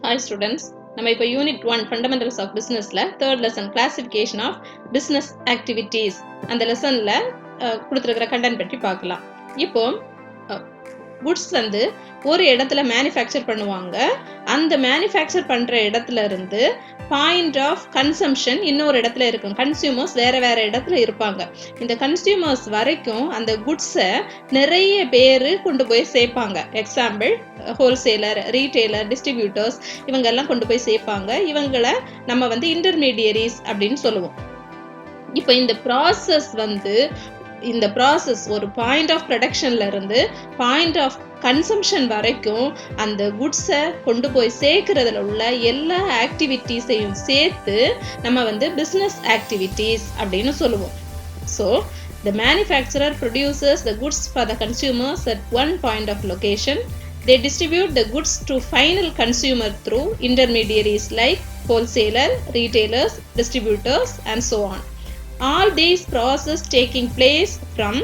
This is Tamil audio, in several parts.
Hi students, நம்ம இப்போ யூனிட் 1 ஃபண்டமெண்டல்ஸ் ஆஃப் பிஸ்னஸ்ல third lesson classification of business activities அந்த லெசன்ல கொடுத்துருக்கிற கண்டென்ட் பற்றி பார்க்கலாம். இப்போ குட்ஸ் வந்து ஒரு இடத்துல மேனுஃபேக்சர் பண்ணுவாங்க. அந்த மேனுஃபேக்சர் பண்ணுற இடத்துல இருந்து பாயிண்ட் ஆஃப் கன்சம்ஷன் இன்னொரு இடத்துல இருக்கும். கன்சியூமர்ஸ் வேற வேற இடத்துல இருப்பாங்க. இந்த கன்சியூமர்ஸ் வரைக்கும் அந்த குட்ஸை நிறைய பேர் கொண்டு போய் சேர்ப்பாங்க. எக்ஸாம்பிள் ஹோல்சேலர், ரீட்டெய்லர், டிஸ்ட்ரிபியூட்டர்ஸ் இவங்கெல்லாம் கொண்டு போய் சேர்ப்பாங்க. இவங்களை நம்ம வந்து இன்டர்மீடியரிஸ் அப்படின்னு சொல்லுவோம். இப்போ இந்த ப்ராசஸ் ஒரு பாயிண்ட் ஆஃப் ப்ரொடக்ஷன்ல இருந்து பாயிண்ட் ஆஃப் கன்சம்ஷன் வரைக்கும் அந்த குட்ஸை கொண்டு போய் சேர்க்கறதுல உள்ள எல்லா ஆக்டிவிட்டீஸையும் சேர்த்து நம்ம வந்து பிஸ்னஸ் ஆக்டிவிட்டீஸ் அப்படின்னு சொல்லுவோம். So the manufacturer produces the goods for the consumers at one point of location. They distribute the goods to final consumer through intermediaries like wholesaler, retailers, distributors, and so on. All these processes taking place from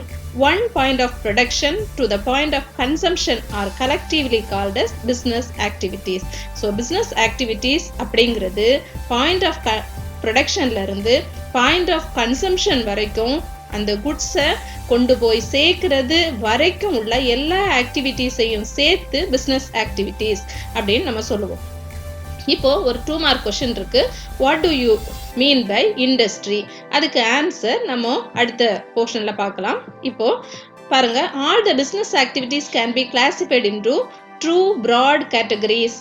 one point of production to the point of consumption are collectively called as business activities. So business activities அப்படிங்கிறது point of productionல இருந்து point of consumption வரைக்கும் அந்த குட்ஸை கொண்டு போய் சேர்க்கிறது வரைக்கும் உள்ள எல்லா ஆக்டிவிட்டீஸையும் சேர்த்து பிஸ்னஸ் ஆக்டிவிட்டீஸ் அப்படின்னு நம்ம சொல்லுவோம். இப்போ ஒரு 2 மார்க் கொஸ்டின் இருக்கு. What do you mean by industry? அதுக்கு ஆன்சர் நம்ம அடுத்த போர்ஷன்ல பார்க்கலாம். இப்போ பாருங்க, all the business activities can be classified into 2 broad categories,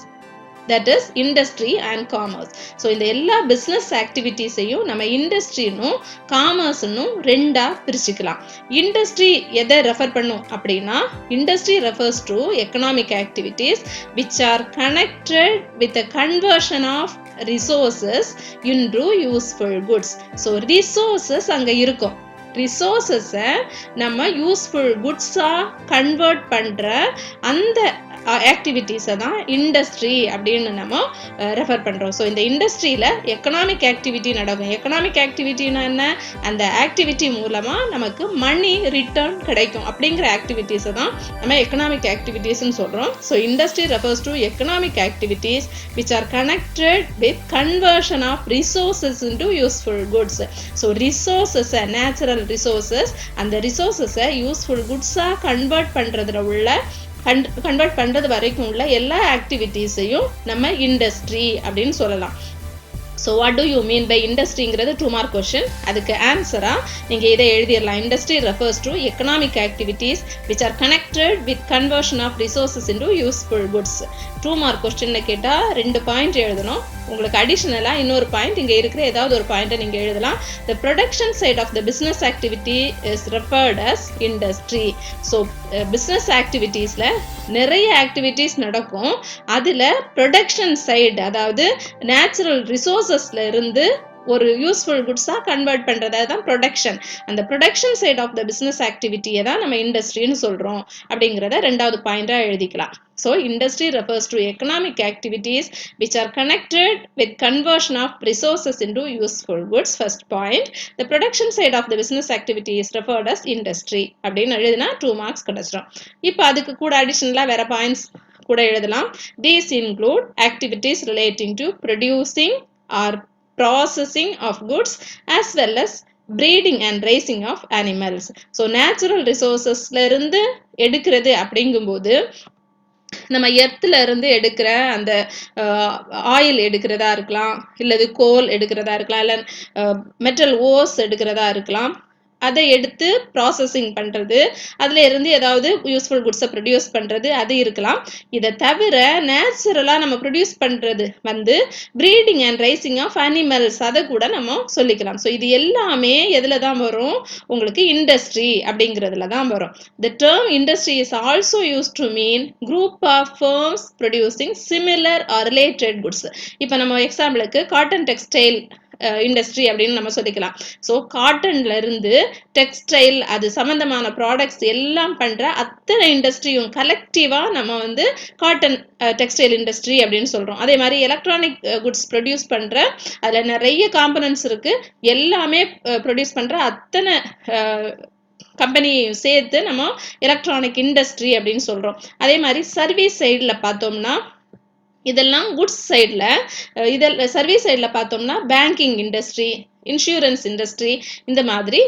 that is industry and commerce. So இந்த எல்லா பிஸ்னஸ் ஆக்டிவிட்டீஸையும் நம்ம இண்டஸ்ட்ரினும் காமர்ஸ்னும் ரெண்டா பிரிச்சுக்கலாம். இண்டஸ்ட்ரி எதை ரெஃபர் பண்ணும் அப்படின்னா, industry refers to economic activities which are connected with the conversion of resources into useful goods. So resources அங்கே இருக்கும். ரிசோர்சஸை நம்ம யூஸ்ஃபுல் குட்ஸாக கன்வெர்ட் பண்ணுற அந்த ஆக்டிவிட்டீஸை தான் இண்டஸ்ட்ரி அப்படின்னு நம்ம ரெஃபர் பண்ணுறோம். ஸோ இந்த இண்டஸ்ட்ரியில் எக்கனாமிக் ஆக்டிவிட்டி நடக்கும். எக்கனாமிக் ஆக்டிவிட்டின்னா என்ன? அந்த ஆக்டிவிட்டி மூலமாக நமக்கு மணி ரிட்டர்ன் கிடைக்கும். அப்படிங்கிற ஆக்டிவிட்டீஸை தான் நம்ம எக்கனாமிக் ஆக்டிவிட்டீஸ்ன்னு சொல்கிறோம். So industry refers to economic activities which are connected with conversion of resources into useful goods. So ரிசோர்சஸை, நேச்சுரல் ரிசோர்சஸ், அந்த ரிசோர்சஸை யூஸ்ஃபுல் குட்ஸாக கன்வெர்ட் பண்ணுறது வரைக்கும் உள்ள எல்லா ஆக்டிவிட்டீஸையும் நம்ம இண்டஸ்ட்ரி அப்படின்னு சொல்லலாம். So what do you mean by இண்டஸ்ட்ரிங்கிறது 2 மார்க் கொஸ்டின். அதுக்கு ஆன்சராக நீங்கள் இதை எழுதிடலாம். Industry refers to economic activities which are connected with conversion of resources into useful goods. 2 mark கொஸ்டின்னு கேட்டால் 2 பாயிண்ட் எழுதணும். உங்களுக்கு அடிஷ்னலாக இன்னொரு பாயிண்ட் இங்கே இருக்கிற ஏதாவது ஒரு பாயிண்ட்டை நீங்கள் எழுதலாம். The production side of the business activity is referred as industry. So business ஆக்டிவிட்டீஸில் நிறைய ஆக்டிவிட்டீஸ் நடக்கும். அதில் ப்ரொடக்ஷன் சைடு, அதாவது நேச்சுரல் ரிசோர்சஸ்ல இருந்து ஒரு யூஸ்ஃபுல் குட்ஸாக கன்வெர்ட் பண்ணுறது தான் ப்ரொடக்ஷன். அந்த production side of the business ஆக்டிவிட்டியை தான் நம்ம இண்டஸ்ட்ரின்னு சொல்கிறோம் அப்படிங்கிறத 2வது பாயிண்டாக எழுதிக்கலாம். So industry refers to economic activities which are connected with conversion of resources into useful goods. First point. The production side of the business activity is referred as industry அப்படின்னு எழுதினா 2 மார்க்ஸ் கிடைச்சிடும். இப்போ அதுக்கு கூட அடிஷனலாக வேற பாயிண்ட்ஸ் கூட எழுதலாம். These include activities relating to producing or processing of goods as well as breeding and raising of animals. So natural resourcesல இருந்து எடுக்கிறது அப்படிங்கும்போது நம்ம எர்த்துல இருந்து எடுக்கிற அந்த ஆயில் எடுக்கிறதா இருக்கலாம், இல்லது கோல் எடுக்கிறதா இருக்கலாம், இல்லை மெட்டல் ஓஸ் எடுக்கிறதா இருக்கலாம். அதை எடுத்து ப்ராசஸிங் பண்ணுறது, அதில் இருந்து ஏதாவது யூஸ்ஃபுல் குட்ஸை ப்ரொடியூஸ் பண்ணுறது, அது இருக்கலாம். இதை தவிர நேச்சுரலாக நம்ம ப்ரொடியூஸ் பண்ணுறது வந்து breeding and raising of animals, அதை கூட நம்ம சொல்லிக்கலாம். ஸோ இது எல்லாமே எதில் தான் வரும்? உங்களுக்கு இண்டஸ்ட்ரி அப்படிங்கிறதுல தான் வரும். The term industry is also used to mean group of firms producing similar or related goods. இப்போ நம்ம எக்ஸாம்பிளுக்கு காட்டன் டெக்ஸ்டைல் இண்டஸ்ட்ரி அப்படின்னு நம்ம சொல்லிக்கலாம். ஸோ காட்டன்ல இருந்து டெக்ஸ்டைல், அது சம்பந்தமான ப்ராடக்ட்ஸ் எல்லாம் பண்ற அத்தனை இண்டஸ்ட்ரியும் கலெக்டிவா நம்ம வந்து காட்டன் டெக்ஸ்டைல் இண்டஸ்ட்ரி அப்படின்னு சொல்றோம். அதே மாதிரி எலக்ட்ரானிக் குட்ஸ் ப்ரொடியூஸ் பண்ற, அதுல நிறைய காம்பனன்ட்ஸ் இருக்கு, எல்லாமே ப்ரொடியூஸ் பண்ற அத்தனை கம்பெனியும் சேர்த்து நம்ம எலக்ட்ரானிக் இண்டஸ்ட்ரி அப்படின்னு சொல்றோம். அதே மாதிரி சர்வீஸ் சைடில் பார்த்தோம்னா இதெல்லாம் குட்ஸ் சைடில். இதில் சர்வீஸ் சைடில் பார்த்தோம்னா பேங்கிங் இண்டஸ்ட்ரி, இன்சூரன்ஸ் இண்டஸ்ட்ரி, இந்த மாதிரி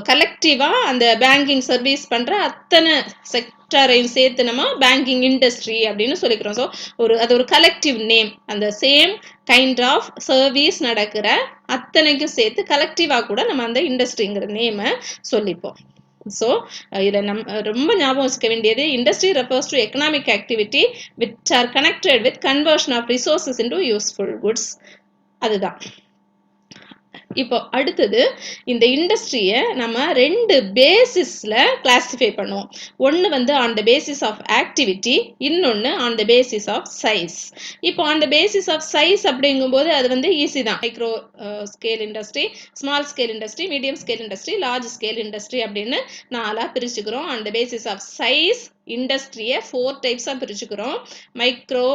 கலெக்டிவாக அந்த பேங்கிங் சர்வீஸ் பண்ணுற அத்தனை செக்டரையும் சேர்த்து நம்ம பேங்கிங் இண்டஸ்ட்ரி அப்படின்னு சொல்லிக்கிறோம். ஸோ அது ஒரு கலெக்டிவ் நேம். அந்த சேம் கைண்ட் ஆஃப் சர்வீஸ் நடக்கிற அத்தனைக்கும் சேர்த்து கலெக்டிவாக கூட நம்ம அந்த இண்டஸ்ட்ரிங்கிற நேமை சொல்லிப்போம். ஸோ இதில் ரொம்ப ஞாபகம் வச்சுக்க வேண்டியது, industry refers to economic activity which are connected with conversion of resources into useful goods. அதுதான். இப்போ அடுத்தது இந்த இண்டஸ்ட்ரியை நம்ம ரெண்டு பேசிஸில் கிளாஸிஃபை பண்ணுவோம். ஒன்று வந்து on the basis of activity, இன்னொன்று on the basis of size. இப்போ on the basis of size அப்படிங்கும்போது அது வந்து ஈஸி தான். Micro scale industry, small scale industry, medium scale industry, large scale industry அப்படின்னு 4 பிரிச்சுக்கிறோம். On the basis of size இண்டஸ்ட்ரியை 4 டைப்ஸாக பிரிச்சுக்கிறோம். Micro,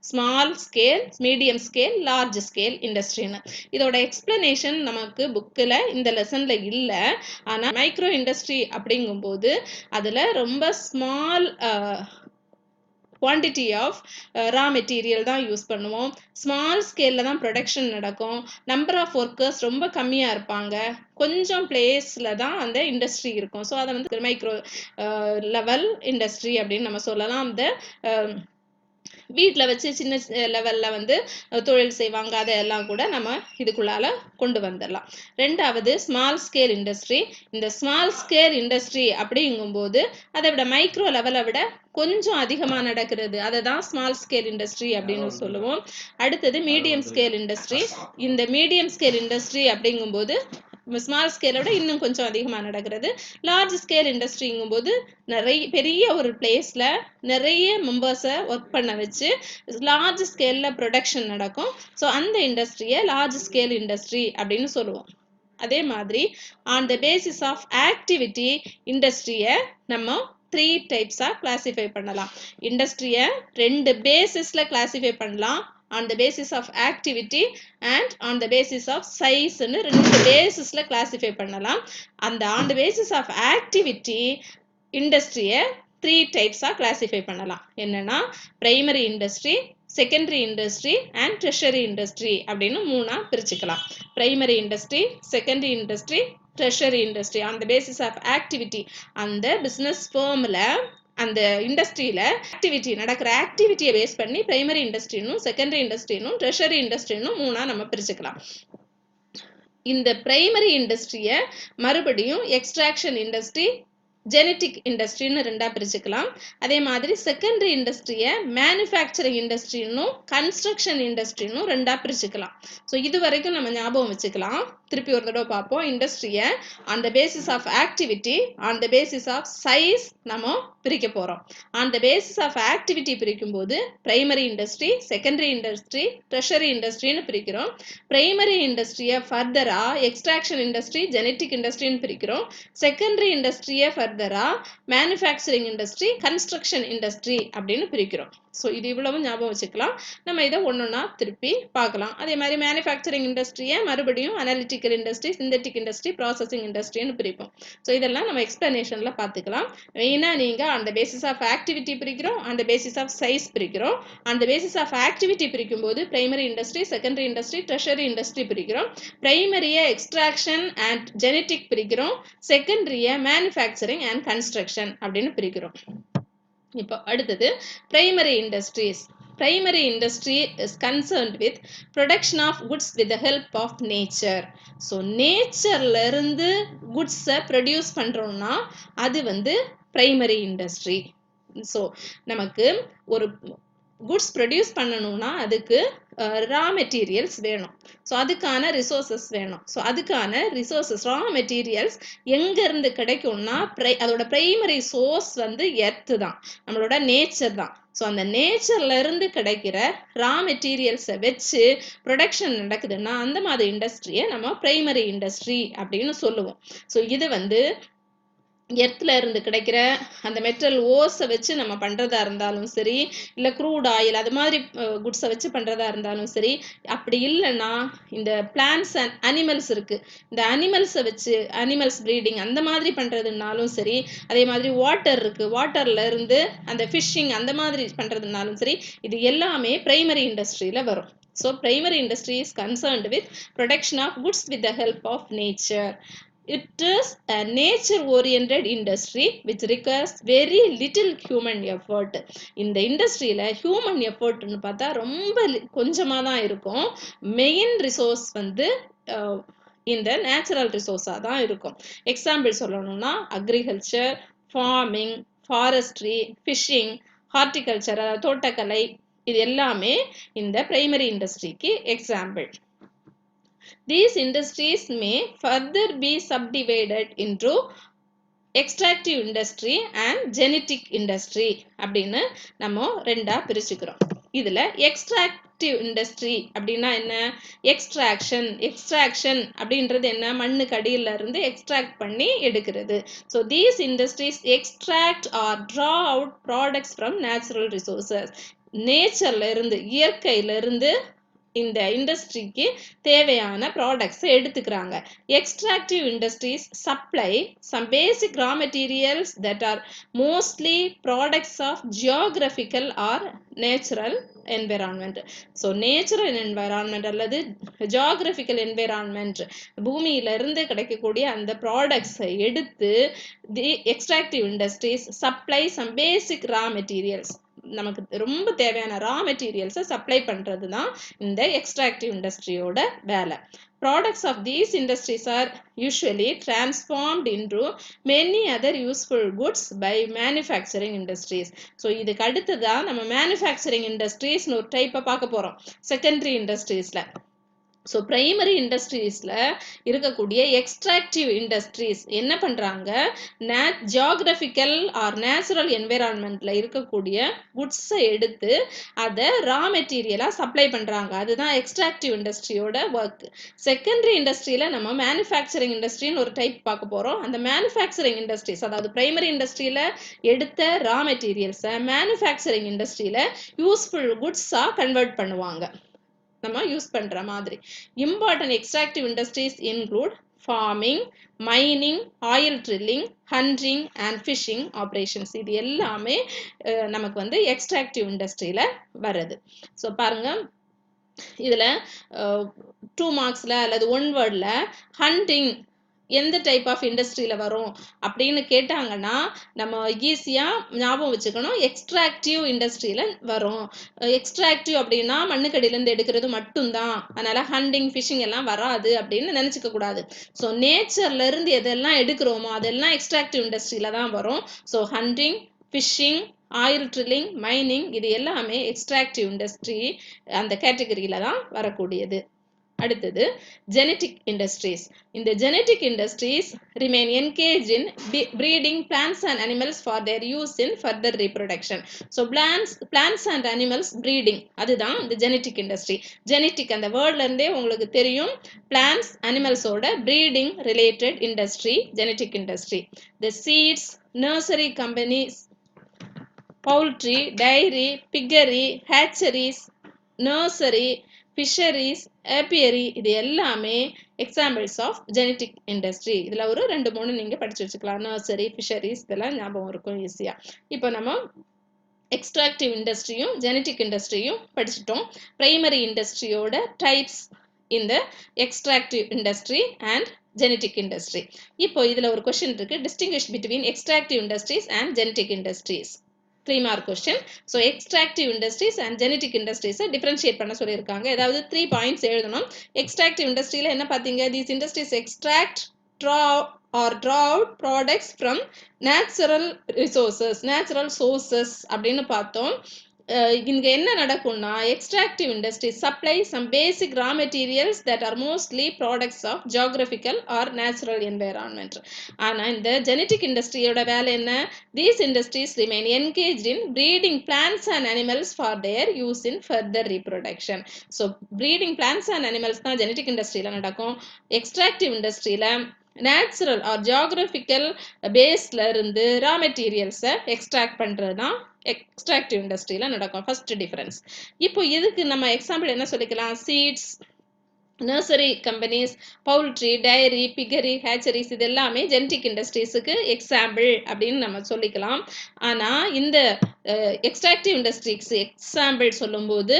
small scale, medium scale, large scale இண்டஸ்ட்ரின்னு. இதோட எக்ஸ்பிளனேஷன் நமக்கு புக்கில் இந்த லெசனில் இல்லை. ஆனால் மைக்ரோ இண்டஸ்ட்ரி அப்படிங்கும்போது அதில் ரொம்ப small quantity of raw material தான் யூஸ் பண்ணுவோம். ஸ்மால் ஸ்கேலில் தான் ப்ரொடக்ஷன் நடக்கும். நம்பர் ஆஃப் ஒர்க்கர்ஸ் ரொம்ப கம்மியாக இருப்பாங்க. கொஞ்சம் பிளேஸில் தான் அந்த இண்டஸ்ட்ரி இருக்கும். ஸோ அதை வந்து மைக்ரோ லெவல் இண்டஸ்ட்ரி அப்படின்னு நம்ம சொல்லலாம். அந்த வீட்டில் வச்சு சின்ன லெவலில் வந்து தொழில் செய்வாங்க, அதெல்லாம் கூட நம்ம இதுக்குள்ளால கொண்டு வந்துடலாம். ரெண்டாவது ஸ்மால் ஸ்கேல் இண்டஸ்ட்ரி. இந்த ஸ்மால் ஸ்கேல் இண்டஸ்ட்ரி அப்படிங்கும்போது அதை விட மைக்ரோ லெவலை விட கொஞ்சம் அதிகமாக நடக்கிறது, அதை தான் ஸ்மால் ஸ்கேல் இண்டஸ்ட்ரி அப்படின்னு சொல்லுவோம். அடுத்தது மீடியம் ஸ்கேல் இண்டஸ்ட்ரி. இந்த மீடியம் ஸ்கேல் இண்டஸ்ட்ரி அப்படிங்கும்போது ஸ்மால் ஸ்கேலை விட இன்னும் கொஞ்சம் அதிகமாக நடக்கிறது. லார்ஜ் ஸ்கேல் இண்டஸ்ட்ரிங்கும் போது பெரிய ஒரு பிளேஸில் நிறைய மெம்பர்ஸை ஒர்க் பண்ண வச்சு லார்ஜ் ஸ்கேலில் ப்ரொடக்ஷன் நடக்கும். ஸோ அந்த இண்டஸ்ட்ரியை லார்ஜ் ஸ்கேல் இண்டஸ்ட்ரி அப்படின்னு சொல்லுவோம். அதே மாதிரி on the basis of activity இண்டஸ்ட்ரியை நம்ம 3 டைப்ஸாக கிளாஸிஃபை பண்ணலாம். இண்டஸ்ட்ரியை 2 பேசிஸில் கிளாஸிஃபை பண்ணலாம். on the basis of activity and on the basis of size ன்னு 2 பேசிஸ்ல கிளாஸிஃபை பண்ணலாம். அந்த on the basis of activity இண்டஸ்ட்ரியை 3 டைப்ஸாக கிளாஸிஃபை பண்ணலாம். என்னன்னா primary industry, secondary industry and tertiary industry அப்படின்னு 3ஆ பிரிச்சுக்கலாம். Primary industry, secondary industry, tertiary industry. On the basis of activity, அந்த பிஸ்னஸ் ஃபேர்மில் அந்த இண்டஸ்ட்ரியில் ஆக்டிவிட்டி நடக்கிற ஆக்டிவிட்டியை பேஸ் பண்ணி பிரைமரி இண்டஸ்ட்ரினும் செகண்டரி இண்டஸ்ட்ரினும் ட்ரெஷரி இண்டஸ்ட்ரினும் 3ஆ நம்ம பிரிச்சுக்கலாம். இந்த பிரைமரி இண்டஸ்ட்ரியை மறுபடியும் எக்ஸ்ட்ராக்ஷன் இண்டஸ்ட்ரி, ஜெனட்டிக் இண்டஸ்ட்ரின்னு 2ஆ பிரிச்சுக்கலாம். அதே மாதிரி செகண்டரி இண்டஸ்ட்ரியை மேனுஃபேக்சரிங் இண்டஸ்ட்ரின்னும் கன்ஸ்ட்ரக்ஷன் இண்டஸ்ட்ரின்னும் 2ஆ பிரிச்சுக்கலாம். ஸோ இது வரைக்கும் நம்ம ஞாபகம் வச்சுக்கலாம். திருப்பி ஒரு தடவை பார்ப்போம். இண்டஸ்ட்ரியை on the basis of activity, on the basis of size நம்ம பிரிக்க போகிறோம். On the basis of activity பிரிக்கும்போது primary industry, secondary industry, tertiary இண்டஸ்ட்ரின்னு பிரிக்கிறோம். பிரைமரி இண்டஸ்ட்ரியை ஃபர்தராக எக்ஸ்ட்ராக்ஷன் இண்டஸ்ட்ரி, ஜெனட்டிக் இண்டஸ்ட்ரின்னு பிரிக்கிறோம். செகண்டரி இண்டஸ்ட்ரியை ஃபர்தராக மேனுஃபேக்சரிங் இண்டஸ்ட்ரி, கன்ஸ்ட்ரக்ஷன் இண்டஸ்ட்ரி அப்படின்னு பிரிக்கிறோம். ஸோ இது இவ்வளவு ஞாபகம் வச்சுக்கலாம். நம்ம இதை ஒன்றொன்னா திருப்பி பார்க்கலாம். அதே மாதிரி மேனுஃபேக்சரிங் இண்டஸ்ட்ரியை மறுபடியும் analytical industry, synthetic industry, processing இண்டஸ்ட்ரின்னு பிரிப்போம். ஸோ இதெல்லாம் நம்ம எக்ஸ்பிளனேஷனில் பார்த்துக்கலாம். மெயினாக நீங்கள் அந்த பேசிஸ் ஆஃப் ஆக்டிவிட்டி பிரிக்கிறோம், அந்த பேசிஸ் ஆஃப் சைஸ் பிரிக்கிறோம். அந்த பேசிஸ் ஆஃப் ஆக்டிவிட்டி பிரிக்கும்போது primary industry, secondary industry, tertiary industry பிரிக்கிறோம். பிரைமரியை எக்ஸ்ட்ராக்ஷன் அண்ட் ஜெனட்டிக் பிரிக்கிறோம். செகண்டரியை மேனுஃபேக்சரிங் அண்ட் கன்ஸ்ட்ரக்ஷன் அப்படின்னு பிரிக்கிறோம். இப்போ அடுத்தது primary industries. Primary industry is concerned with production of goods with the help of nature. So நேச்சர்ல இருந்து goods-ஐ ப்ரொடியூஸ் பண்றோம்னா அது வந்து பிரைமரி இண்டஸ்ட்ரி. ஸோ நமக்கு ஒரு குட்ஸ் ப்ரொடியூஸ் பண்ணணும்னா அதுக்கு ரா மெட்டீரியல்ஸ் வேணும். ஸோ அதுக்கான ரிசோர்ஸஸ் வேணும். ஸோ அதுக்கான ரிசோர்ஸஸ் ரா மெட்டீரியல்ஸ் எங்கேருந்து கிடைக்கும்னா அதோட பிரைமரி சோர்ஸ் வந்து எர்த்து தான், நம்மளோட நேச்சர் தான். ஸோ அந்த நேச்சர்ல இருந்து கிடைக்கிற ரா மெட்டீரியல்ஸை வச்சு ப்ரொடக்ஷன் நடக்குதுன்னா அந்த மாதிரி இண்டஸ்ட்ரியை நம்ம பிரைமரி இண்டஸ்ட்ரி அப்படின்னு சொல்லுவோம். ஸோ இது வந்து எர்த்தில் இருந்து கிடைக்கிற அந்த மெட்டல் ஓஸை வச்சு நம்ம பண்ணுறதா இருந்தாலும் சரி, இல்லை க்ரூட் ஆயில் அது மாதிரி குட்ஸை வச்சு பண்ணுறதா இருந்தாலும் சரி, அப்படி இல்லைன்னா இந்த பிளான்ட்ஸ் அண்ட் அனிமல்ஸ் இருக்குது, இந்த அனிமல்ஸை வச்சு அனிமல்ஸ் ப்ரீடிங் அந்த மாதிரி பண்ணுறதுனாலும் சரி, அதே மாதிரி வாட்டர் இருக்குது, வாட்டரில் இருந்து அந்த ஃபிஷ்ஷிங் அந்த மாதிரி பண்ணுறதுனாலும் சரி, இது எல்லாமே பிரைமரி இண்டஸ்ட்ரியில் வரும். So primary industry is concerned with production of goods with the help of nature. It is a nature-oriented industry which requires very little human effort. இந்த இண்டஸ்ட்ரியில் ஹியூமன் எஃபர்ட்னு பார்த்தா ரொம்ப கொஞ்சமாக தான் இருக்கும். மெயின் ரிசோர்ஸ் வந்து இந்த நேச்சுரல் ரிசோர்ஸாக தான் இருக்கும். எக்ஸாம்பிள் சொல்லணும்னா agriculture, farming, forestry, fishing, horticulture, தோட்டக்கலை, இது எல்லாமே இந்த பிரைமரி இண்டஸ்ட்ரிக்கு example. These industries may further be subdivided into extractive industry and genetic industry அப்படின்னு நம்ம ரெண்டா பிரிச்சுக்கிறோம். இதுல எக்ஸ்ட்ராக்டிவ் இண்டஸ்ட்ரி அப்படின்னா என்ன? எக்ஸ்ட்ராக்ஷன் அப்படின்றது என்ன? மண்ணுக்கு அடியில இருந்து எக்ஸ்ட்ராக்ட் பண்ணி எடுக்கிறது. So these industries extract or draw out products from natural resources. நேச்சர்ல இருந்து, இயற்கையில இருந்து இந்த இண்டஸ்ட்ரிக்கு தேவையான ப்ராடக்ட்ஸை எடுத்துக்கிறாங்க. Extractive industries supply some basic raw materials that are mostly products of geographical or natural environment. So natural environment அல்லது ஜியோகிராஃபிக்கல் என்விரான்மெண்ட், பூமியிலிருந்து கிடைக்கக்கூடிய அந்த ப்ராடக்ட்ஸை எடுத்து the extractive industries supply some basic raw materials, நமக்கு ரொம்ப தேவையான ரா மெட்டீரியல்ஸை சப்ளை பண்ணுறது தான் இந்த எக்ஸ்ட்ராக்டிவ் இண்டஸ்ட்ரியோட வேலை. Products of these industries are usually transformed into many other useful goods by manufacturing industries. So இதுக்கு அடுத்ததான் நம்ம manufacturing industries ஒரு டைப்பை பார்க்க போகிறோம் செகண்டரி இண்டஸ்ட்ரீஸில். ஸோ பிரைமரி இண்டஸ்ட்ரீஸில் இருக்கக்கூடிய எக்ஸ்ட்ராக்டிவ் இண்டஸ்ட்ரீஸ் என்ன பண்ணுறாங்க? ஜியோகிராஃபிக்கல் ஆர் நேச்சுரல் என்விரான்மெண்ட்டில் இருக்கக்கூடிய குட்ஸை எடுத்து அதை ரா மெட்டீரியலாக சப்ளை பண்ணுறாங்க. அதுதான் எக்ஸ்ட்ராக்டிவ் இண்டஸ்ட்ரியோட ஒர்க். செகண்டரி இண்டஸ்ட்ரியில் நம்ம மேனுஃபேக்சரிங் இண்டஸ்ட்ரின்னு ஒரு டைப் பார்க்க போகிறோம். அந்த மேனுஃபேக்சரிங் இண்டஸ்ட்ரீஸ், அதாவது பிரைமரி இண்டஸ்ட்ரியில் எடுத்த ரா மெட்டீரியல்ஸை மேனுஃபேக்சரிங் இண்டஸ்ட்ரியில் யூஸ்ஃபுல் குட்ஸாக கன்வெர்ட் பண்ணுவாங்க, நம்ம யூஸ் பண்ற மாதிரி. Important extractive industries include farming, mining, oil drilling, hunting and fishing operations. இது எல்லாமே நமக்கு வந்து எக்ஸ்ட்ராக்டிவ் இண்டஸ்ட்ரியில வருது. ஸோ பாருங்க, இதில் 2 மார்க்ஸில் அல்லது 1 வேர்டில் ஹண்டிங் எந்த டைப் ஆஃப் இண்டஸ்ட்ரியில் வரும் அப்படின்னு கேட்டாங்கன்னா நம்ம ஈஸியாக ஞாபகம் வச்சுக்கணும், எக்ஸ்ட்ராக்டிவ் இண்டஸ்ட்ரியில் வரும். எக்ஸ்ட்ராக்டிவ் அப்படின்னா மண்ணுக்கடியிலேருந்து எடுக்கிறது மட்டும்தான், அதனால் ஹண்டிங், ஃபிஷிங் எல்லாம் வராது அப்படின்னு நினச்சிக்க கூடாது. ஸோ நேச்சர்லேருந்து எதெல்லாம் எடுக்கிறோமோ அதெல்லாம் எக்ஸ்ட்ராக்டிவ் இண்டஸ்ட்ரியில் தான் வரும். So hunting, fishing, oil drilling, mining, இது எல்லாமே எக்ஸ்ட்ராக்டிவ் இண்டஸ்ட்ரி அந்த கேட்டகரியில் தான் வரக்கூடியது. அடுத்தது ஜெனட்டிக் இண்டஸ்ட்ரீஸ். இந்த genetic industries remain engage in breeding plants and animals for their use in further reproduction. So plants and animals breeding, அதுதான் இந்த ஜெனட்டிக் இண்டஸ்ட்ரி. ஜெனட்டிக் அந்த வேர்ட்ல இருந்தே உங்களுக்கு தெரியும், பிளான்ஸ் அனிமல்ஸோட breeding related industry genetic industry. The seeds, nursery companies, poultry, dairy, piggery, hatcheries, nursery, fisheries, apiary, இது எல்லாமே எக்ஸாம்பிள்ஸ் ஆஃப் ஜெனட்டிக் இண்டஸ்ட்ரி. இதில் ஒரு 2-3 நீங்கள் படிச்சு வச்சுக்கலாம். நர்சரி, ஃபிஷரிஸ், இதெல்லாம் ஞாபகம் இருக்கும் ஈஸியாக. இப்போ நம்ம எக்ஸ்ட்ராக்டிவ் இண்டஸ்ட்ரியும் ஜெனட்டிக் இண்டஸ்ட்ரியும் படிச்சுட்டோம். பிரைமரி இண்டஸ்ட்ரியோட டைப்ஸ் இந்த extractive industry and genetic industry. இப்போ இதில் ஒரு கொஸ்டின் இருக்கு, distinguish between extractive industries and genetic industries. 3 mark question. So extractive industries and genetic இண்டஸ்ட்ரீஸை டிஃபரன்ஷியேட் பண்ண சொல்லியிருக்காங்க. ஏதாவது 3 பாயிண்ட்ஸ் எழுதணும். எக்ஸ்ட்ராக்டிவ் இண்டஸ்ட்ரியில் என்ன பார்த்தீங்க? These industries extract, draw out products from natural resources, natural sources அப்படின்னு பார்த்தோம். இங்கே என்ன நடக்கும்னா, extractive industry supply some basic raw materials that are mostly products of geographical or natural environment. ஆனால் இந்த ஜெனட்டிக் இண்டஸ்ட்ரியோட வேலை என்ன? These industries remain engage in breeding plants and animals for their use in further reproduction. So breeding plants and animals தான் ஜெனட்டிக் இண்டஸ்ட்ரியில் நடக்கும். எக்ஸ்ட்ராக்டிவ் இண்டஸ்ட்ரியில் நேச்சுரல் ஆர் ஜியாகிரபிக்கல் பேஸ்ல இருந்து ரா மெட்டீரியல்ஸை எக்ஸ்ட்ராக்ட் பண்ணுறது தான் எக்ஸ்ட்ராக்டிவ் இண்டஸ்ட்ரியில் நடக்கும். First difference. இப்போ இதுக்கு நம்ம எக்ஸாம்பிள் என்ன சொல்லிக்கலாம்? Seeds, nursery companies, poultry, dairy, piggery, hatcheries, இது எல்லாமே ஜெனடிக் இண்டஸ்ட்ரீஸுக்கு எக்ஸாம்பிள் அப்படின்னு நம்ம சொல்லிக்கலாம். ஆனால் இந்த எக்ஸ்ட்ராக்டிவ் இண்டஸ்ட்ரீஸ்க்கு எக்ஸாம்பிள் சொல்லும்போது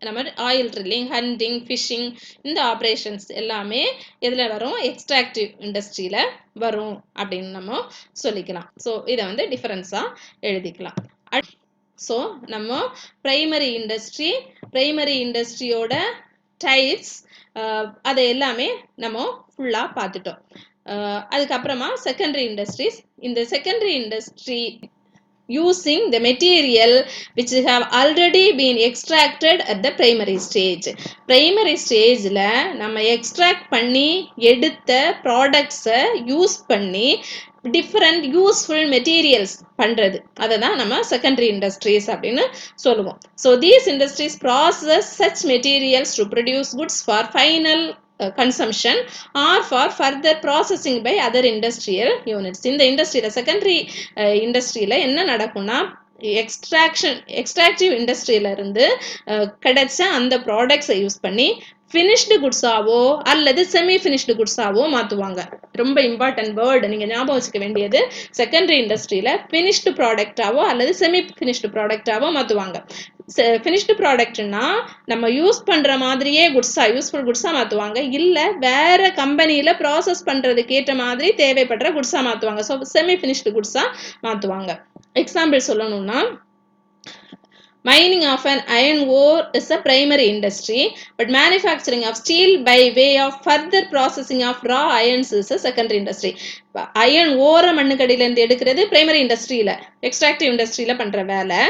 நம்ம ஆயில் ட்ரில்லிங், ஹண்டிங், ஃபிஷிங், இந்த ஆப்ரேஷன்ஸ் எல்லாமே எதில் வரும்? எக்ஸ்ட்ராக்டிவ் இண்டஸ்ட்ரியில் வரும் அப்படின்னு நம்ம சொல்லிக்கலாம். ஸோ இதை வந்து டிஃபரன்ஸாக எழுதிக்கலாம். ஸோ நம்ம பிரைமரி இண்டஸ்ட்ரியோட டைப்ஸ் அதை எல்லாமே நம்ம ஃபுல்லாக பார்த்துட்டோம். அதுக்கப்புறமா செகண்டரி இண்டஸ்ட்ரீஸ். இந்த secondary industry using the material which have already been extracted at the primary stage. Primary stageல நம்ம extract பண்ணி எடுத்த ப்ராடக்ட்ஸை யூஸ் பண்ணி டிஃப்ரெண்ட் யூஸ்ஃபுல் மெட்டீரியல்ஸ் பண்ணுறது, அதை தான் நம்ம செகண்டரி இண்டஸ்ட்ரீஸ் அப்படின்னு சொல்லுவோம். So these industries process such materials to produce goods for final consumption or for further processing by other industrial units. இந்த இண்டஸ்ட்ரியில் செகண்டரி இண்டஸ்ட்ரியில் என்ன நடக்கும்னா, எக்ஸ்ட்ராக்டிவ் இண்டஸ்ட்ரியில இருந்து கிடைச்ச அந்த ப்ராடக்ட்ஸை யூஸ் பண்ணி ஃபினிஷ்டு குட்ஸாவோ அல்லது செமி ஃபினிஷ்டு குட்ஸாவோ மாற்றுவாங்க. ரொம்ப இம்பார்ட்டன்ட் வேர்டு நீங்கள் ஞாபகம் வச்சுக்க வேண்டியது, செகண்டரி இண்டஸ்ட்ரியில் ஃபினிஷ்டு ப்ராடக்டாவோ அல்லது செமி ஃபினிஷ்டு ப்ராடக்டாவோ மாற்றுவாங்க. ஃபினிஷ்டு ப்ராடக்ட்னா நம்ம யூஸ் பண்ணுற மாதிரியே யூஸ்ஃபுல் குட்ஸாக மாற்றுவாங்க, இல்லை வேற கம்பெனியில் ப்ராசஸ் பண்ணுறதுக்கு ஏற்ற மாதிரி தேவைப்படுற குட்ஸாக மாற்றுவாங்க. ஸோ செமி ஃபினிஷ்டு குட்ஸாக மாற்றுவாங்க. எக்ஸாம்பிள் சொல்லணும்னா, mining of an iron ore is a primary industry, but manufacturing of steel by way of further processing of raw irons is a secondary industry. Iron ore மண்ணுக்கடியிலேருந்து எடுக்கிறது பிரைமரி இண்டஸ்ட்ரியில், எக்ஸ்ட்ராக்டிவ் இண்டஸ்ட்ரியில் பண்ணுற வேலை.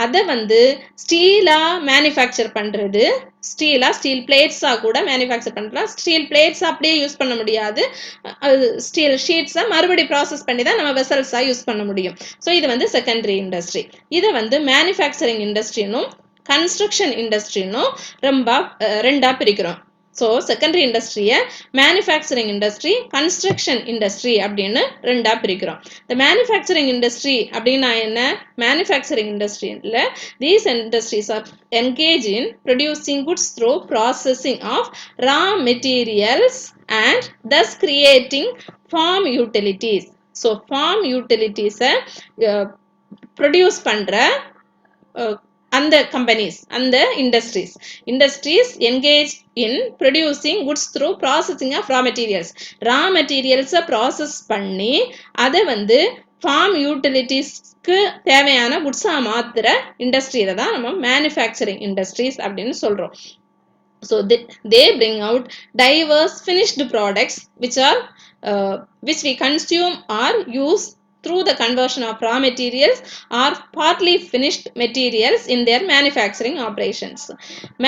அதை வந்து ஸ்டீலாக மேனுஃபேக்சர் பண்ணுறது, ஸ்டீல் பிளேட்ஸாக கூட மேனுஃபேக்சர் பண்ணுறா. ஸ்டீல் பிளேட்ஸ் அப்படியே யூஸ் பண்ண முடியாது, ஸ்டீல் ஷீட்ஸை மறுபடி ப்ராசஸ் பண்ணி தான் நம்ம வெசல்ஸாக யூஸ் பண்ண முடியும். ஸோ இது வந்து செகண்டரி இண்டஸ்ட்ரி. இதை வந்து மேனுஃபேக்சரிங் இண்டஸ்ட்ரினும் கன்ஸ்ட்ரக்ஷன் இண்டஸ்ட்ரினும் ரெண்டாக பிரிக்கிறோம். ஸோ செகண்டரி இண்டஸ்ட்ரியை மேனுஃபேக்சரிங் இண்டஸ்ட்ரி, கன்ஸ்ட்ரக்ஷன் இண்டஸ்ட்ரி அப்படின்னு ரெண்டாக பிரிக்கிறோம். இந்த மேனுஃபேக்சரிங் இண்டஸ்ட்ரி அப்படின்னா என்ன? மேனுஃபேக்சரிங் இண்டஸ்ட்ரியில் these industries are engage in producing goods through processing of raw materials and thus creating farm utilities. So farm utilities produce பண்ற அந்த கம்பெனிஸ், அந்த industries engage in producing goods through processing of raw materials. raw materials process பண்ணி அதை வந்து ஃபார்ம் யூட்டிலிட்டிஸ்க்கு தேவையான குட்ஸாக மாற்றுற இண்டஸ்ட்ரியில தான் நம்ம மேனுஃபேக்சரிங் இண்டஸ்ட்ரீஸ் அப்படின்னு சொல்கிறோம். So they bring out diverse finished products which we consume or use through the conversion of raw materials or partly finished materials in their manufacturing operations.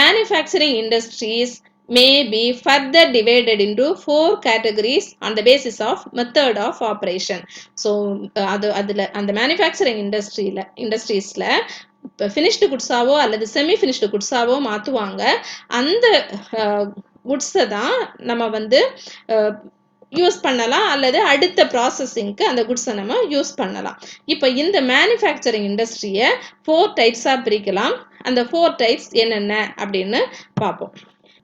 Manufacturing industries may be further divided into 4 categories on the basis of method of operation. So அந்த manufacturing industries-ல ஃபினிஷ்டு குட்ஸாவோ அல்லது செமி ஃபினிஷ்டு குட்ஸாவோ மாற்றுவாங்க. அந்த குட்ஸை தான் நம்ம வந்து யூஸ் பண்ணலாம் அல்லது அடுத்த ப்ராசஸிங்க்கு அந்த குட்ஸை நம்ம யூஸ் பண்ணலாம். இப்போ இந்த மேனுஃபேக்சரிங் இண்டஸ்ட்ரியை 4 டைப்ஸாக பிரிக்கலாம். அந்த 4 டைப்ஸ் என்னென்ன அப்படின்னு பார்ப்போம்.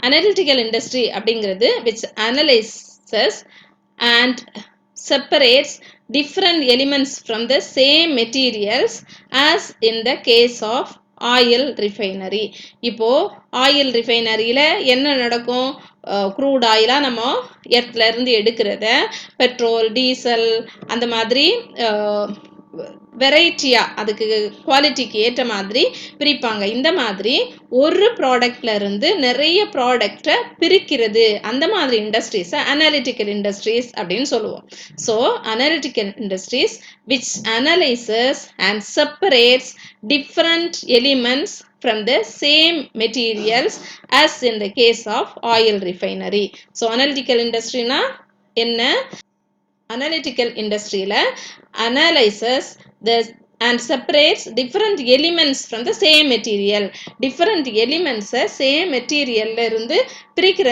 அனலிட்டிக்கல் இண்டஸ்ட்ரி அப்படிங்கிறது which analyzes and separates different elements from the same materials as in the case of oil refinery. இப்போ ஆயில் ரிஃபைனரியில் என்ன நடக்கும்? க்ரூட் ஆயிலாக நம்ம எர்த்ல இருந்து எடுக்கிறத பெட்ரோல், டீசல் அந்த மாதிரி வெரைட்டியாக அதுக்கு குவாலிட்டிக்கு ஏற்ற மாதிரி பிரிப்பாங்க. இந்த மாதிரி ஒரு ப்ராடக்ட்ல இருந்து நிறைய ப்ராடக்டை பிரிக்கிறது, அந்த மாதிரி இண்டஸ்ட்ரீஸை அனாலிட்டிக்கல் இண்டஸ்ட்ரீஸ் அப்படின்னு சொல்லுவோம். So analytical industries which analyzes and separates different elements from the same materials as in the case of oil refinery. So analytical industry na என்ன? Analytical industry analyzes the and separates different elements from the same material. Different elements same material இருந்து பிரிக்கிற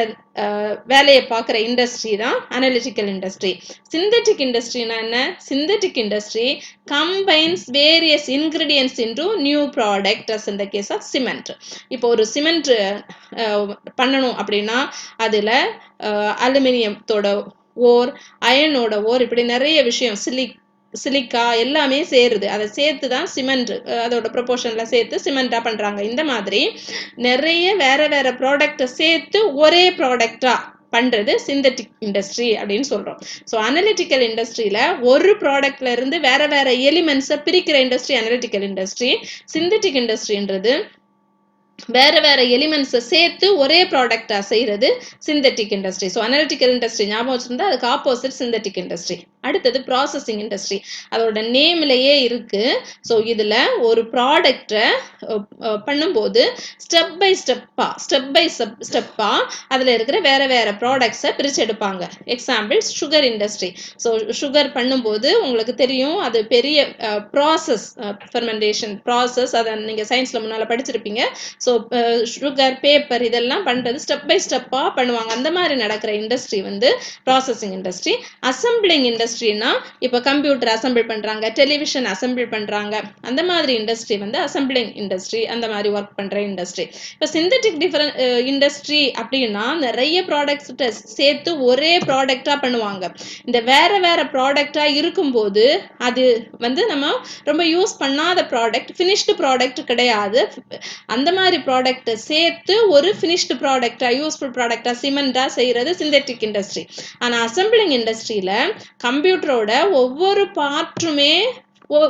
வேலையை பார்க்குற இண்டஸ்ட்ரி தான் அனலிட்டிக்கல் இண்டஸ்ட்ரி. சிந்தட்டிக் இண்டஸ்ட்ரினா என்ன? Synthetic industry combines various ingredients into new product as in the case of cement. இப்போ ஒரு சிமெண்ட் பண்ணணும் அப்படின்னா அதில் அலுமினியத்தோட ஓர், அயனோட ஓர், இப்படி நிறைய விஷயம், சிலிக்கா எல்லாமே சேருது. அதை சேர்த்து தான் சிமெண்ட் அதோட ப்ரொபோர்ஷனில் சேர்த்து சிமெண்ட்டாக பண்ணுறாங்க. இந்த மாதிரி நிறைய வேற வேற ப்ராடக்டை சேர்த்து ஒரே ப்ராடக்டாக பண்ணுறது சிந்தட்டிக் இண்டஸ்ட்ரி அப்படின்னு சொல்கிறோம். ஸோ அனலிட்டிக்கல் இண்டஸ்ட்ரியில் ஒரு ப்ராடக்ட்ல இருந்து வேற வேற எலிமெண்ட்ஸை பிரிக்கிற இண்டஸ்ட்ரி அனலிட்டிக்கல் இண்டஸ்ட்ரி. சிந்தட்டிக் இண்டஸ்ட்ரின்றது வேற வேற எலிமெண்ட்ஸை சேர்த்து ஒரே ப்ராடக்டா செய்யறது synthetic industry. So analytical industry ஞாபகம் வச்சிருந்தா அதுக்கு ஆப்போசிட் சிந்தட்டிக் இண்டஸ்ட்ரி. அடுத்தது ப்ராசஸிங் இண்டஸ்ட்ரி. அதோட நேம்லயே இருக்கு. ஸோ இதுல ஒரு ப்ராடக்டை பண்ணும்போது ஸ்டெப் பை ஸ்டெப்பா அதுல இருக்கிற வேற வேற ப்ராடக்ட்ஸை பிரிச்சு எடுப்பாங்க. Example sugar industry. So sugar பண்ணும்போது உங்களுக்கு தெரியும் அது பெரிய ப்ராசஸ், ஃபெர்மெண்டேஷன் ப்ராசஸ். அதை நீங்க சயின்ஸ்ல முன்னால படிச்சிருப்பீங்க. ஸோ சுகர், பேப்பர் இதெல்லாம் பண்ணுறது ஸ்டெப் பை ஸ்டெப்பாக பண்ணுவாங்க. அந்த மாதிரி நடக்கிற இண்டஸ்ட்ரி வந்து ப்ராசஸிங் இண்டஸ்ட்ரி. அசம்பிளிங் இண்டஸ்ட்ரினா இப்போ கம்ப்யூட்டர் அசம்பிள் பண்ணுறாங்க, டெலிவிஷன் அசம்பிள் பண்ணுறாங்க, அந்த மாதிரி இண்டஸ்ட்ரி வந்து அசம்பிளிங் இண்டஸ்ட்ரி, அந்த மாதிரி ஒர்க் பண்ணுற இண்டஸ்ட்ரி. இப்போ சிந்தட்டிக் இண்டஸ்ட்ரி அப்படின்னா நிறைய ப்ராடக்ட்ஸ்கிட்ட சேர்த்து ஒரே ப்ராடக்டாக பண்ணுவாங்க. இந்த வேற வேற ப்ராடக்டாக இருக்கும்போது அது வந்து நம்ம ரொம்ப யூஸ் பண்ணாத ப்ராடக்ட், ஃபினிஷ்டு ப்ராடக்ட் கிடையாது. அந்த மாதிரி ப்ராடக்ட்டை சேர்த்து ஒரு ஃபினிஷ்டு ப்ராடக்டா, யூஸ்ஃபுல் ப்ராடக்டா, சிமெண்டா செய்யறது சிந்தட்டிக் இண்டஸ்ட்ரி. ஆனால் அசம்பிளிங் இண்டஸ்ட்ரியில கம்ப்யூட்டரோட ஒவ்வொரு பார்ட்டுமே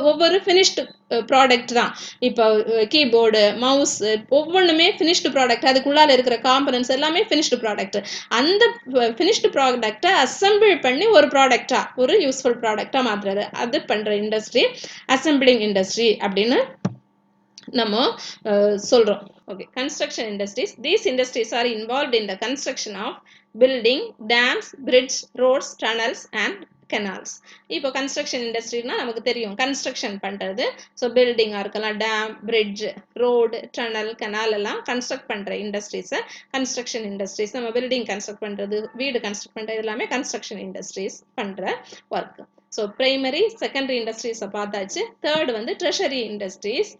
ஒவ்வொரு ஃபினிஷ்டு ப்ராடக்ட் தான். இப்போ கீபோர்டு, மவுஸ் ஒவ்வொன்றுமே ஃபினிஷ்டு ப்ராடக்ட். அதுக்குள்ளால இருக்கிற காம்பனன்ட்ஸ் எல்லாமே ஃபினிஷ்டு ப்ராடக்ட். அந்த ஃபினிஷ்டு ப்ராடக்டை அசம்பிள் பண்ணி ஒரு ப்ராடக்டா, ஒரு யூஸ்ஃபுல் ப்ராடக்டா மாற்றுறது, அது பண்ற இண்டஸ்ட்ரி அசம்பிளிங் இண்டஸ்ட்ரி அப்படின்னு நம்ம சொல்றோம். Okay, construction industries. These industries are involved in the construction of building, dams, bridges, roads, tunnels and canals. இப்போ கன்ஸ்ட்ரக்ஷன் இண்டஸ்ட்ரினா நமக்கு தெரியும் கன்ஸ்ட்ரக்ஷன் பண்றது. ஸோ பில்டிங்காக இருக்கலாம், dam, bridge, road, tunnel, canal எல்லாம் கன்ஸ்ட்ரக்ட் பண்ற இண்டஸ்ட்ரீஸை கன்ஸ்ட்ரக்ஷன் இண்டஸ்ட்ரீஸ். நம்ம பில்டிங் கன்ஸ்ட்ரக்ட் பண்றது, வீடு கன்ஸ்ட்ரக்ட் பண்றது எல்லாமே கன்ஸ்ட்ரக்ஷன் இண்டஸ்ட்ரீஸ் பண்ற ஒர்க். ஸோ பிரைமரி, செகண்டரி இண்டஸ்ட்ரீஸை பார்த்தாச்சு. தேர்ட் வந்து ட்ரெஷரி இண்டஸ்ட்ரீஸ்.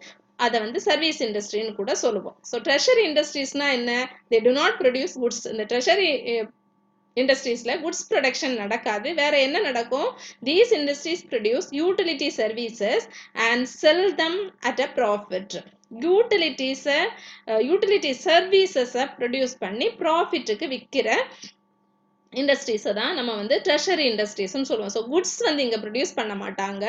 அதை வந்து சர்வீஸ் இண்டஸ்ட்ரின்னு கூட சொல்லுவோம். ஸோ ட்ரெஷரி இண்டஸ்ட்ரீஸ்னா என்ன? They do not produce goods. இந்த ட்ரெஷரி இண்டஸ்ட்ரீஸ்ல குட்ஸ் ப்ரொடக்ஷன் நடக்காது. வேற என்ன நடக்கும்? These industries produce utility services and sell them at a profit. Utility சர்வீசஸை ப்ரொடியூஸ் பண்ணி ப்ராஃபிட்டுக்கு விற்கிற இண்டஸ்ட்ரீஸை தான் நம்ம வந்து ட்ரெஷரி இண்டஸ்ட்ரீஸ்ன்னு சொல்லுவோம். ஸோ குட்ஸ் வந்து இங்கே ப்ரொடியூஸ் பண்ண மாட்டாங்க,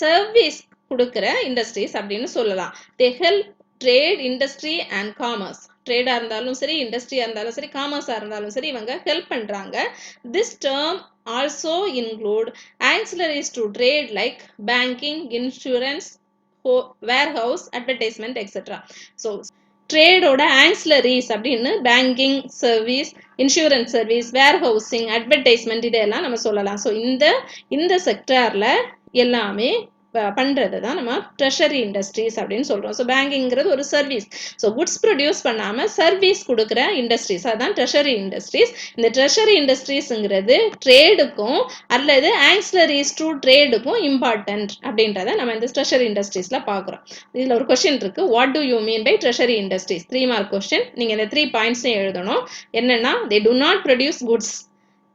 சர்வீஸ் கொடுக்குற இண்டஸ்ட்ரீஸ் அப்படின்னு சொல்லலாம். They help trade, industry and commerce. ட்ரேடா இருந்தாலும் சரி, இண்டஸ்ட்ரியா இருந்தாலும் சரி, காமர்ஸா இருந்தாலும் சரி, இவங்க ஹெல்ப் பண்றாங்க. This term also include auxiliaries to trade like banking, insurance, warehouse, advertisement etcetera. So ட்ரேடோட ஆக்சிலரிஸ் அப்படின்னு banking service, insurance service, warehousing, advertisement இதெல்லாம் நம்ம சொல்லலாம். ஸோ இந்த செக்டார்ல எல்லாமே பண்றது தான் நம்ம ட்ரெஷரி இண்டஸ்ட்ரீஸ் அப்படின்னு சொல்றோம். ஸோ பேங்கிங்கிறது ஒரு சர்வீஸ். ஸோ குட்ஸ் ப்ரொடியூஸ் பண்ணாம சர்வீஸ் கொடுக்குற இண்டஸ்ட்ரீஸ், அதுதான் ட்ரெஷரி இண்டஸ்ட்ரீஸ். இந்த ட்ரெஷரி இண்டஸ்ட்ரீஸ்ங்கிறது ட்ரேடுக்கும் அல்லது ஆக்சிலரிஸ் டு ட்ரேடுக்கும் இம்பார்ட்டன்ட் அப்படின்றத நம்ம இந்த ட்ரெஷரி இண்டஸ்ட்ரீஸ்ல பார்க்குறோம். இதுல ஒரு கொஸ்டின் இருக்கு, what do you mean by tertiary industries? 3 mark question. நீங்க இந்த 3 பாயிண்ட்ஸையும் எழுதணும். என்னன்னா, they do not produce goods.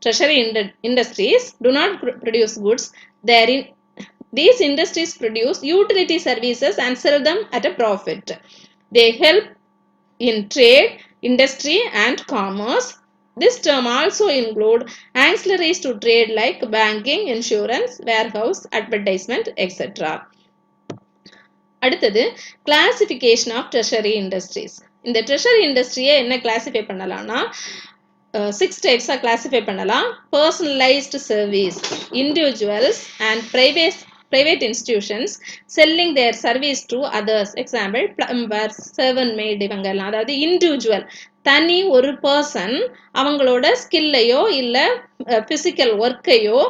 Treasury industries do not produce goods. These industries produce utility services and sell them at a profit. They help in trade, industry and commerce. This term also include ancillaries to trade like banking, insurance, warehouse, advertisement, etc. அடுத்தது கிளாசிஃபிகேஷன் ஆஃப் ட்ரெஷரி இண்டஸ்ட்ரீஸ். இந்த ட்ரெஷரி இண்டஸ்ட்ரியை என்ன கிளாசிஃபை பண்ணலாம்னா 6 டைப்ஸாக கிளாசிஃபை பண்ணலாம். Personalised service, individuals and private institutions selling their service to others. Example plumber, servant maid இவங்க எல்லாம். அதாவது இண்டிவிஜுவல், தனி ஒரு பர்சன் அவங்களோட ஸ்கில்லையோ இல்லை ஃபிசிக்கல் ஒர்க்கையோ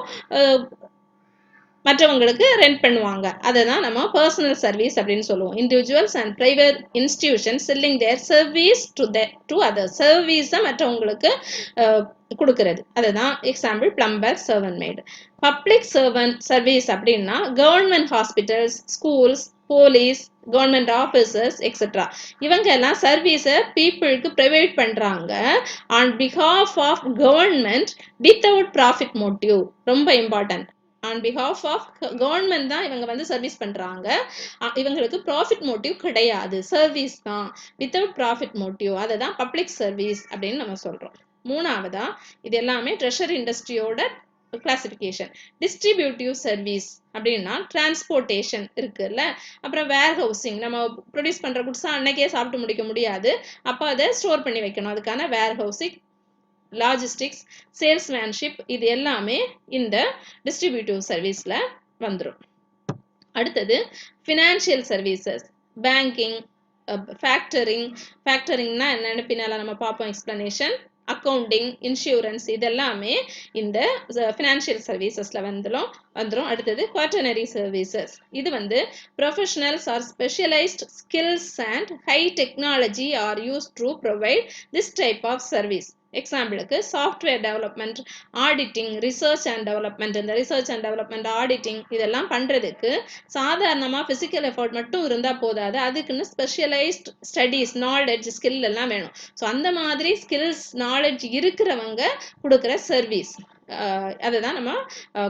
மற்றவங்களுக்கு ரெண்ட் பண்ணுவாங்க. அதை தான் நம்ம பர்சனல் சர்வீஸ் அப்படின்னு சொல்லுவோம். Individuals and private institution selling their service to other சர்வீஸை மற்றவங்களுக்கு கொடுக்கறது. அதுதான் example plumber, servant maid. Public servant service அப்படின்னா government hospitals, schools, police, government officers etcetera இவங்க எல்லாம் சர்வீஸை பீப்புளுக்கு ப்ரொவைட் பண்ணுறாங்க on behalf of government without profit motive. ரொம்ப important. On behalf of government தான் இவங்க வந்து சர்வீஸ் பண்ணுறாங்க. இவங்களுக்கு ப்ராஃபிட் மோட்டிவ் கிடையாது, சர்வீஸ் தான் வித்தவுட் ப்ராஃபிட் மோட்டிவ். அதை தான் பப்ளிக் சர்வீஸ் அப்படின்னு நம்ம சொல்கிறோம். மூணாவதா இது எல்லாமே ட்ரெஷரி இண்டஸ்ட்ரியோட கிளாசிஃபிகேஷன். டிஸ்ட்ரிபியூட்டிவ் சர்வீஸ் அப்படின்னா டிரான்ஸ்போர்ட்டேஷன் இருக்குல்ல, அப்புறம் வேர் ஹவுசிங், நம்ம ப்ரொடியூஸ் பண்ணுற குட்ஸாக அன்னைக்கே சாப்பிட்டு முடிக்க முடியாது, அப்போ அதை ஸ்டோர் பண்ணி வைக்கணும், அதுக்கான வேர் ஹவுசிங், லாஜிஸ்டிக்ஸ், சேல்ஸ்மேன்ஷிப், இது எல்லாமே இந்த டிஸ்ட்ரிபியூட்டிவ் சர்வீஸில் வந்துடும். அடுத்தது ஃபினான்ஷியல் சர்வீசஸ், பேங்கிங், ஃபேக்டரிங்னா என்னன்னு பின்னால நம்ம பார்ப்போம் எக்ஸ்பிளனேஷன். அக்கௌண்டிங், இன்சூரன்ஸ், இதெல்லாமே இந்த ஃபினான்ஷியல் சர்வீசஸில் வந்துடும். அடுத்தது குவாட்டர்னரி சர்வீசஸ். இது வந்து professionals or specialised skills and high technology are use to provide this type of service. எக்ஸாம்பிளுக்கு software development, auditing, research and development. இந்த ரிசர்ச் அண்ட் டெவலப்மெண்ட், ஆடிட்டிங் இதெல்லாம் பண்ணுறதுக்கு சாதாரணமாக ஃபிசிக்கல் எஃபர்ட் மட்டும் இருந்தால் போதாது, அதுக்குன்னு ஸ்பெஷலைஸ்ட் ஸ்டடீஸ், நாலேஜ், ஸ்கில் எல்லாம் வேணும். ஸோ அந்த மாதிரி ஸ்கில்ஸ், நாலேஜ் இருக்கிறவங்க கொடுக்குற சர்வீஸ், அதை தான் நம்ம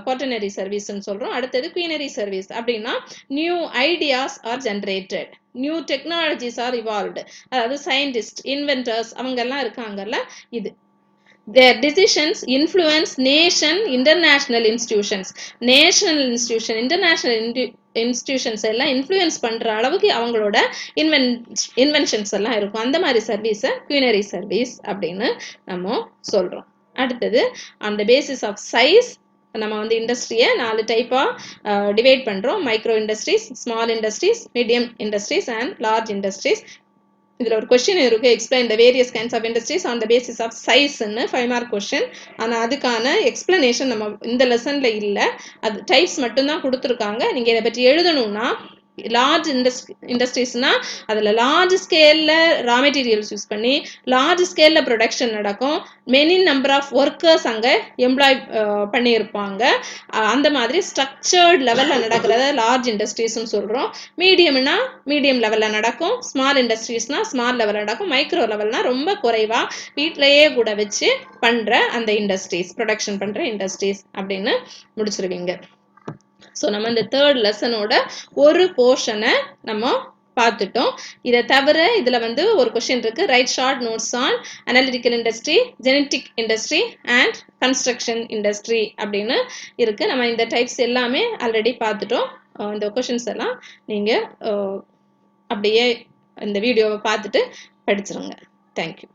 குவாட்டர்னரி சர்வீஸ்ன்னு சொல்கிறோம். அடுத்தது குயினரி சர்வீஸ் அப்படின்னா new ideas are generated, new technologies are evolved. அதாவது சயின்டிஸ்ட், இன்வென்டர்ஸ் அவங்கெல்லாம் இருக்காங்கல்ல, இது their decisions influence nation, international institutions. National institution, international institutions எல்லாம் இன்ஃப்ளூயன்ஸ் பண்ணுற அளவுக்கு அவங்களோட இன்வென்ஷன்ஸ் எல்லாம் இருக்கும். அந்த மாதிரி சர்வீஸை குயினரி சர்வீஸ் அப்படின்னு நம்ம சொல்கிறோம். அடுத்தது அந்த பேசிஸ் ஆஃப் சைஸ் நம்ம வந்து இண்டஸ்ட்ரியை 4 டைப்பாக டிவைட் பண்ணுறோம். Micro industries, small industries, medium industries and large industries. இதில் ஒரு கொஸ்டின் இருக்குது, explain the various kinds of industries on the basis of சைஸ்ன்னு 5 மார்க் கொஸ்டின். ஆனால் அதுக்கான எக்ஸ்பிளனேஷன் நம்ம இந்த லெசனில் இல்லை, அது டைப்ஸ் மட்டும்தான் கொடுத்துருக்காங்க. நீங்கள் இதை பற்றி எழுதணும்னா லார்ஜ் இண்டஸ்ட்ரீஸ்னால் அதில் லார்ஜ் ஸ்கேலில் ரா மெட்டீரியல்ஸ் யூஸ் பண்ணி லார்ஜ் ஸ்கேலில் ப்ரொடக்ஷன் நடக்கும், மெனி நம்பர் ஆஃப் ஒர்க்கர்ஸ் அங்கே எம்ப்ளாய் பண்ணியிருப்பாங்க. அந்த மாதிரி ஸ்ட்ரக்சர்ட் லெவலில் நடக்கிறத லார்ஜ் இண்டஸ்ட்ரீஸ்ன்னு சொல்கிறோம். மீடியம்னா மீடியம் லெவலில் நடக்கும், ஸ்மால் இண்டஸ்ட்ரீஸ்னால் ஸ்மால் லெவலில் நடக்கும், மைக்ரோ லெவல்னால் ரொம்ப குறைவாக வீட்டிலையே கூட வச்சு பண்ணுற அந்த இண்டஸ்ட்ரீஸ், ப்ரொடக்ஷன் பண்ணுற இண்டஸ்ட்ரீஸ் அப்படின்னு முடிச்சிருவீங்க. ஸோ நம்ம இந்த 3rd லெசனோட ஒரு போர்ஷனை நம்ம பார்த்துட்டோம். இதை தவிர இதில் வந்து ஒரு கொஸ்டின் இருக்குது, right short notes on analytical industry, genetic industry and construction industry அப்படின்னு இருக்குது. நம்ம இந்த டைப்ஸ் எல்லாமே ஆல்ரெடி பார்த்துட்டோம். இந்த கொஷின்ஸ் எல்லாம் நீங்கள் அப்படியே இந்த வீடியோவை பார்த்துட்டு படிச்சிருங்க. தேங்க்யூ.